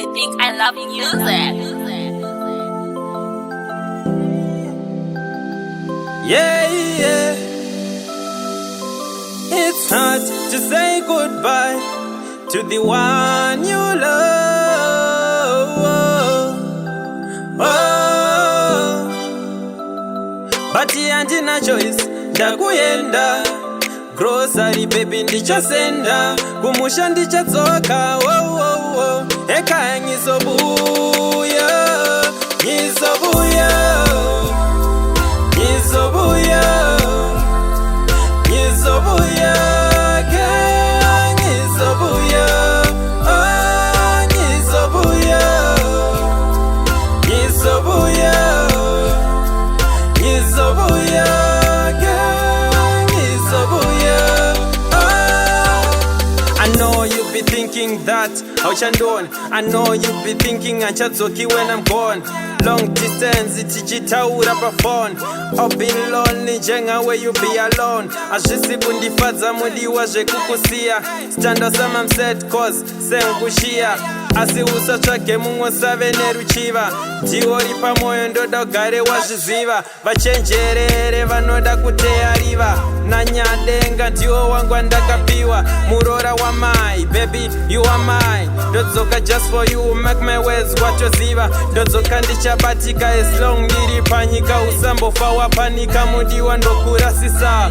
I think I love music. Yeah, yeah. It's hard to say goodbye to the one you love. Oh. But andina choice ndakuyenda grocery baby ndichasenda kumusha ndichatsoka eka ngizobuya I know you be thinking that how chandon. I know you be thinking anchadzoki when I'm gone. Long distance tichitaura pa phone. I've been lonely jenga where you be alone. Azvisibundifadza mudiwa zvekukusiya. Stand aside I'm sad cause sengushia. Asi usatsvage mumwe save neruchiva. Ndiori pamoyo ndoda ugare wazviziva. Vachenjerere vanoda kuteariva. Nanyadenga ndiwo wangu andakapiwa. Murora wamai baby you are mine. Ndodzoka just for you make my words watoziva. Ndodzoka ndichabatika as long ndiri panyika. Usambofa wapanika mudiwa ndokurasisa.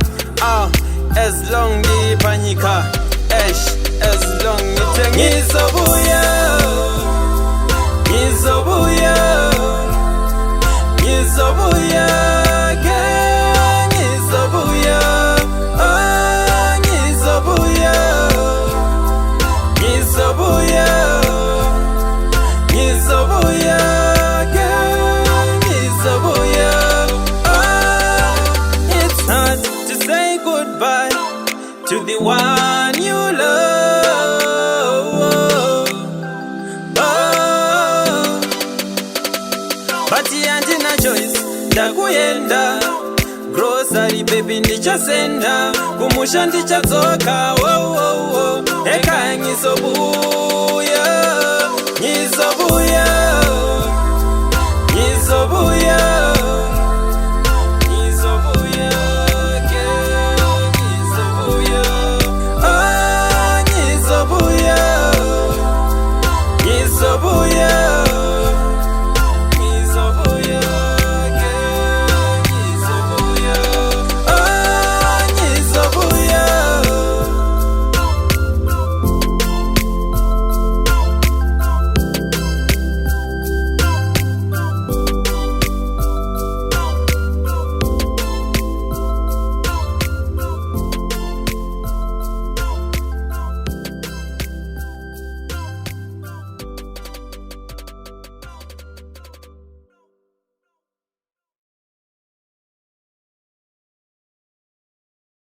As long ndiri panyika. As long ngizobuya It's hard to say goodbye to the one you love. But andina choice ndakuyenda grocery baby ndichasenda kumusha ndichatsoka eka ngizobuya